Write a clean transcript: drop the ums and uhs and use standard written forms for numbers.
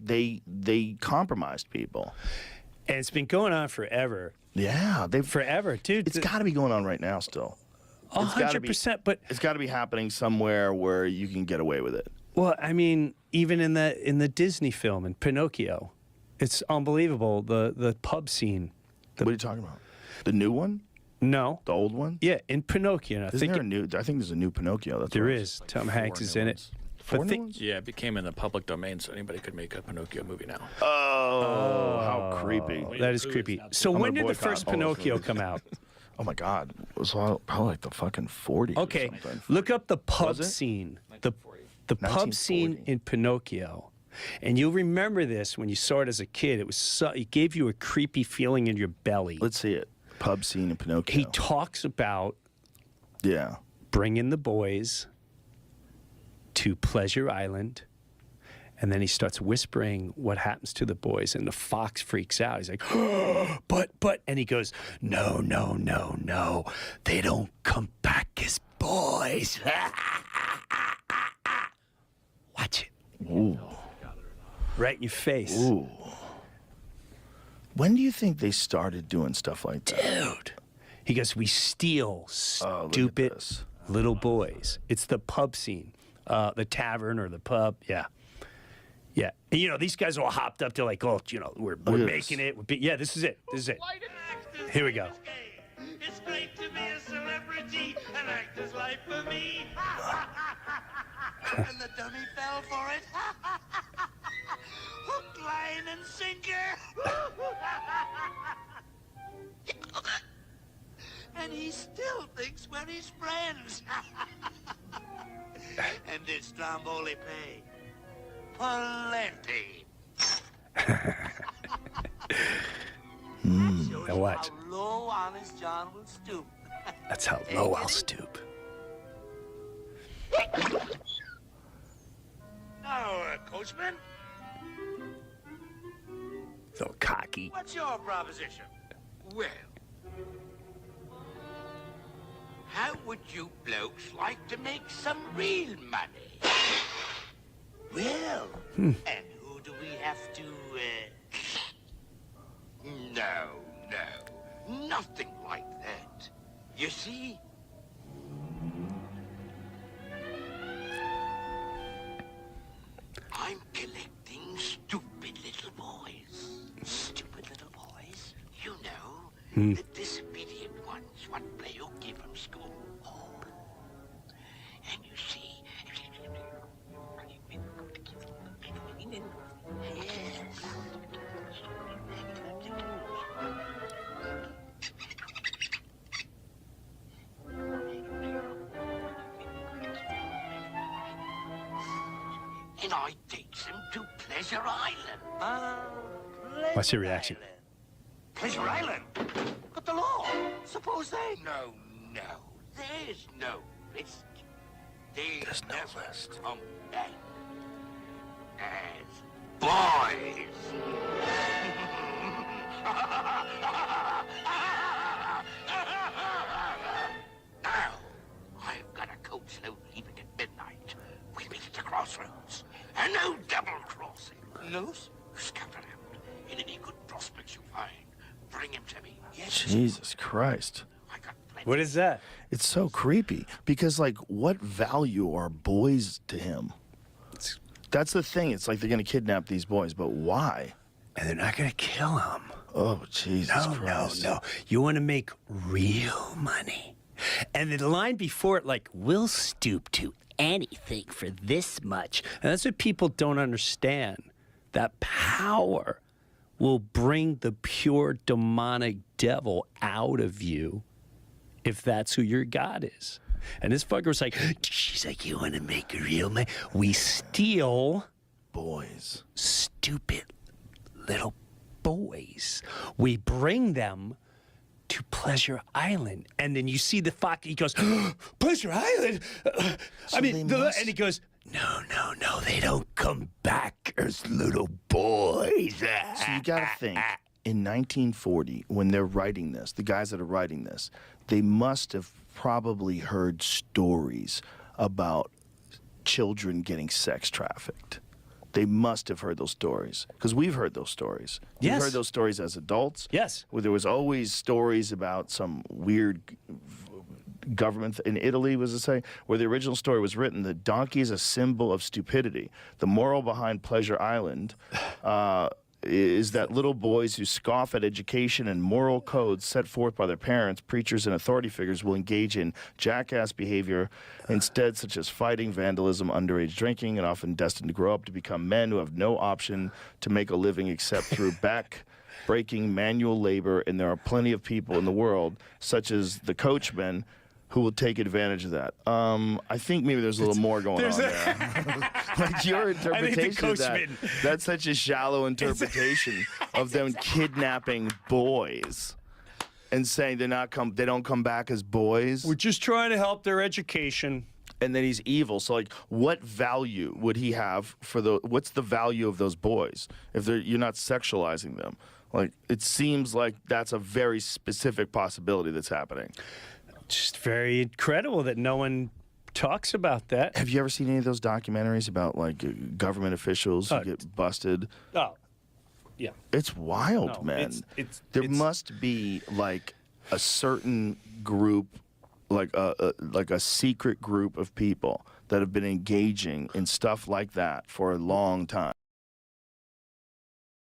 they compromised people. And it's been going on forever. Yeah, Forever, dude. It's got to be going on right now still. 100%, but it's got to be happening somewhere where you can get away with it. well, I mean, even in the Disney film in Pinocchio, it's unbelievable the pub scene. What are you talking about? The new one? No, The old one? yeah, in Pinocchio. I Isn't think there a new? I think there's a new Pinocchio. That's there what is. like Tom 4 Hanks is new in ones. it. 4 But new thi- ones? Yeah, it became in the public domain, so anybody could make a Pinocchio movie now. Oh, how creepy! That is creepy. So I'm when gonna did the first boycott all those Pinocchio movies. come out? Oh my God! It was probably like the fucking 40s. Okay, or something. look up the pub Was it? scene. The pub 1940. scene in Pinocchio. And you'll remember this when you saw it as a kid. It gave you a creepy feeling in your belly. Let's see it. Pub scene in Pinocchio. He talks about Yeah. bringing the boys to Pleasure Island, and then he starts whispering what happens to the boys, and the fox freaks out. He's like, but, and he goes, no, they don't come back as boys. Watch it. Ooh. Right in your face. Ooh. When do you think they started doing stuff like that? Dude. He goes, we steal Oh, look at stupid this. little boys. It's the pub scene, the tavern or the pub. Yeah. Yeah. And, you know, these guys are all hopped up. They're like, oh, you know, we're at making this. it. Yeah, this is it. This is it. Here we go. It's great to be a celebrity, an actor's life for me. And the dummy fell for it. Hook, line, and sinker. And he still thinks we're his friends. And it's Stromboli pay. Plenty. Now watch. How low Honest John will stoop. That's how low I'll stoop. Now, coachman, So cocky. what's your proposition? Well, how would you blokes like to make some real money? Well, and who do we have to, No, nothing like that. You see, I'm collecting stupid little boys. Stupid little boys? You know, the disobedient ones what play hooky from school. And you see... And I takes them to Pleasure Island. What's your reaction? Pleasure Island? But the law. Suppose they... No, there's no risk. There's no never list. come back as boys. Now, I've got a coach load leaving at midnight. We meet at the crossroads. And no double crossing. Loose? Scout around. And any good prospects you find, bring him to me. Yes, Jesus Christ. I got plenty. What is that? It's so creepy because, like, what value are boys to him? That's the thing. It's like they're going to kidnap these boys, but why? And they're not going to kill him. Oh, Jesus Christ. No. You want to make real money. And the line before it, like, we'll stoop to anything for this much. And that's what people don't understand. That power will bring the pure demonic devil out of you if that's who your God is. And this fucker was like, she's like, you want to make real money? We steal Boys. stupid little boys. We bring them to Pleasure Island. And then you see the fuck, he goes, Pleasure Island? So they and he goes, no, they don't come back as little boys. So you got to think, in 1940, when they're writing this, the guys that are writing this, they must have probably heard stories about children getting sex trafficked. They must have heard those stories because we've heard those stories. We've Yes. heard those stories as adults. Yes. Where there was always stories about some weird government in Italy, was it say, where the original story was written, the donkey is a symbol of stupidity. The moral behind Pleasure Island is that little boys who scoff at education and moral codes set forth by their parents, preachers, and authority figures will engage in jackass behavior instead, such as fighting, vandalism, underage drinking, and often destined to grow up to become men who have no option to make a living except through back-breaking manual labor. And there are plenty of people in the world, such as the coachmen, who will take advantage of that. I think maybe there's a little more going on there. Like your interpretation of that, that's such a shallow interpretation of them kidnapping boys and saying they don't come back as boys. We're just trying to help their education. And then he's evil. So like, what value would he have for what's the value of those boys if you're not sexualizing them? Like, it seems like that's a very specific possibility that's happening. Just very incredible that no one talks about that. Have you ever seen any of those documentaries about like government officials who get busted? Oh, yeah. It's wild, No, man. There must be like a certain group, like a secret group of people that have been engaging in stuff like that for a long time.